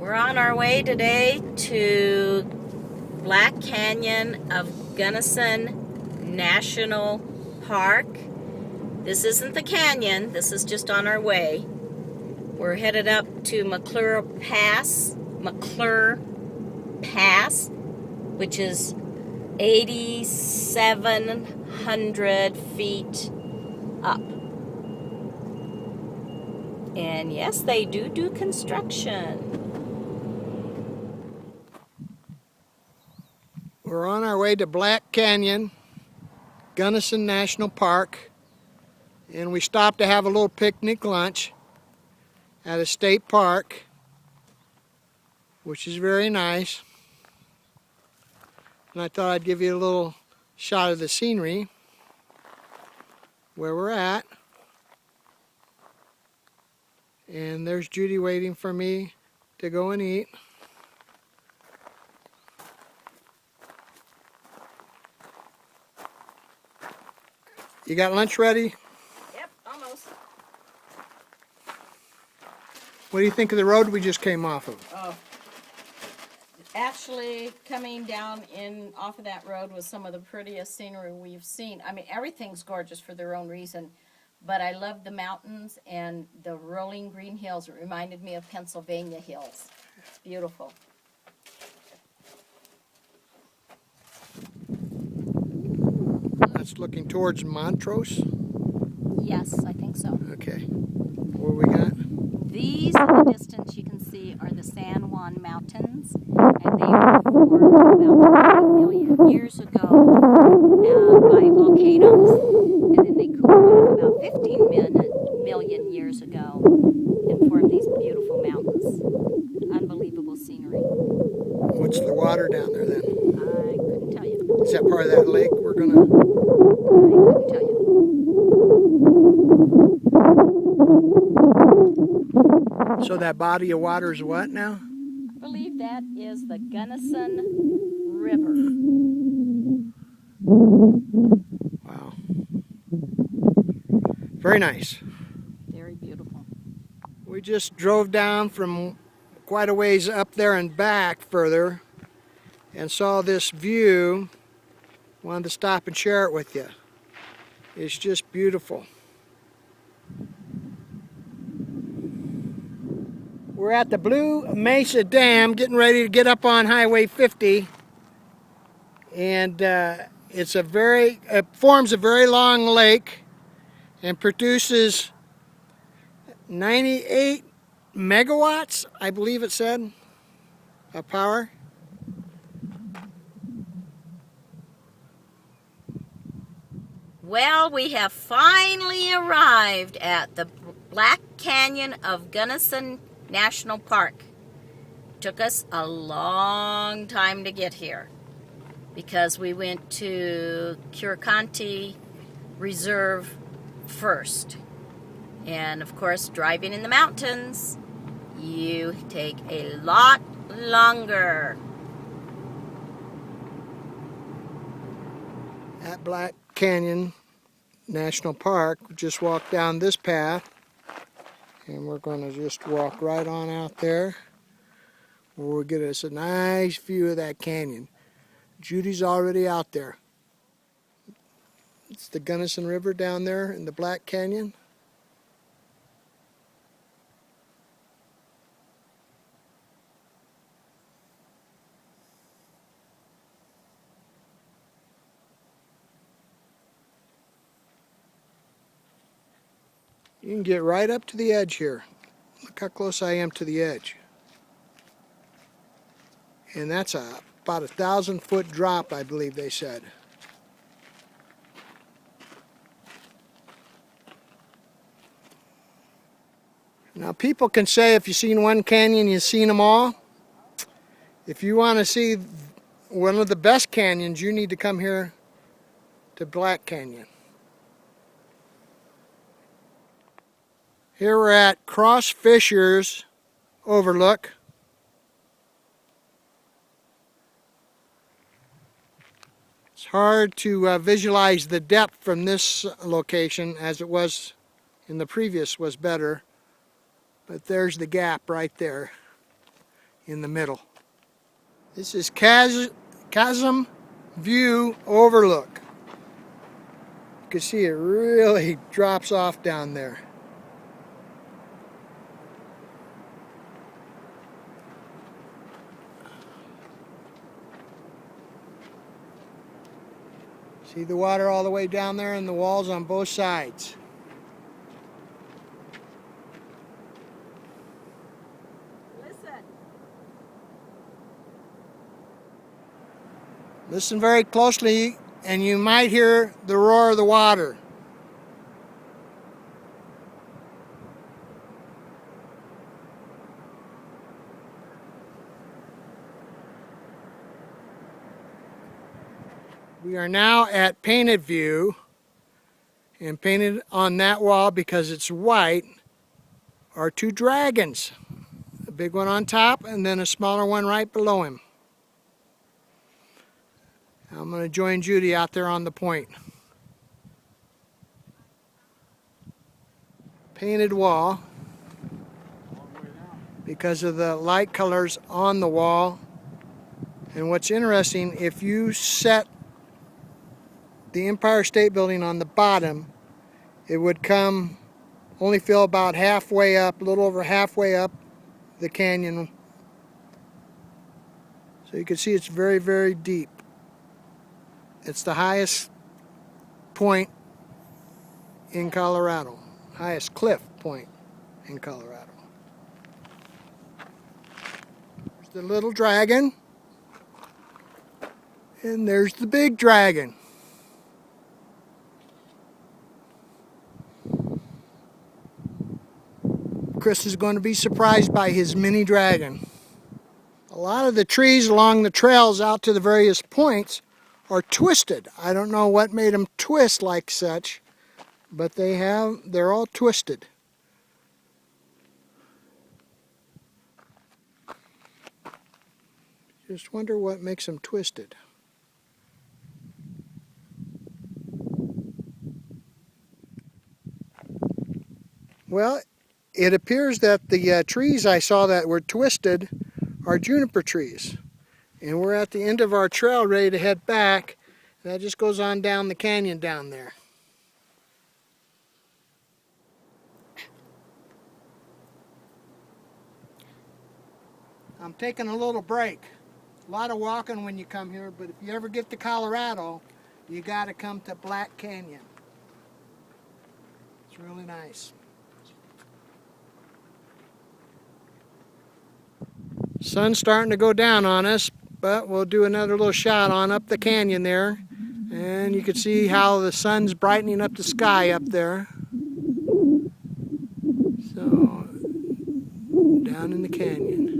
We're on our way today to Black Canyon of Gunnison National Park. This isn't the canyon, this is just on our way. We're headed up to McClure Pass, which is 8,700 feet up. And yes, they do construction. We're on our way to Black Canyon, Gunnison National Park, and we stopped to have a little picnic lunch at a state park, which is very nice. And I thought I'd give you a little shot of the scenery where we're at. And there's Judy waiting for me to go and eat. You got lunch ready? Yep, almost. What do you think of the road we just came off of? Oh, actually, coming down off of that road was some of the prettiest scenery we've seen. I mean, everything's gorgeous for their own reason, but I love the mountains and the rolling green hills. It reminded me of Pennsylvania hills. It's beautiful. That's looking towards Montrose? Yes, I think so. Okay. What we got? These in the distance you can see are the San Juan Mountains, and they were formed about 3 million years ago by volcanoes, and then they cooled off about 15 million years ago and formed these beautiful mountains. Unbelievable scenery. What's the water down there then? I couldn't tell you. Is that part of that lake we're gonna? I couldn't tell you. So that body of water is what now? I believe that is the Gunnison River. Wow. Very nice. Very beautiful. We just drove down from quite a ways up there and back further and saw this view. Wanted to stop and share it with you. It's just beautiful. We're at the Blue Mesa Dam, getting ready to get up on Highway 50, and it forms a very long lake and produces 98 megawatts, I believe it said, of power. Well, we have finally arrived at the Black Canyon of Gunnison National Park. Took us a long time to get here because we went to Curricanti Reserve first. And of course, driving in the mountains, you take a lot longer. At Black Canyon National Park, we just walked down this path, and we're going to just walk right on out there where we'll get us a nice view of that canyon. Judy's already out there. It's the Gunnison River down there in the Black Canyon. You can get right up to the edge here. Look how close I am to the edge. And that's about a 1,000-foot drop, I believe they said. Now people can say if you've seen one canyon, you've seen them all. If you want to see one of the best canyons, you need to come here to Black Canyon. Here we're at Cross Fissures Overlook. It's hard to visualize the depth from this location, as it was in the previous was better. But there's the gap right there. in the middle. This is Chasm View Overlook. You can see it really drops off down there. See the water all the way down there and the walls on both sides. Listen very closely and you might hear the roar of the water. We are now at painted view, and painted on that wall because it's white are two dragons. A big one on top and then a smaller one right below him. I'm going to join Judy out there on the point. Painted wall because of the light colors on the wall. And what's interesting, if you set the Empire State Building on the bottom, it would come only fill about halfway up, a little over halfway up the canyon. So you can see it's very, very deep. It's the highest point in Colorado, highest cliff point in Colorado. There's the little dragon, and there's the big dragon. Chris is going to be surprised by his mini dragon. A lot of the trees along the trails out to the various points are twisted. I don't know what made them twist like such, but they're all twisted. Just wonder what makes them twisted. Well, it appears that the trees I saw that were twisted are juniper trees. And we're at the end of our trail ready to head back. That just goes on down the canyon down there. I'm taking a little break. A lot of walking when you come here, but if you ever get to Colorado, you got to come to Black Canyon. It's really nice. Sun's starting to go down on us, but we'll do another little shot on up the canyon there. And you can see how the sun's brightening up the sky up there. So, down in the canyon.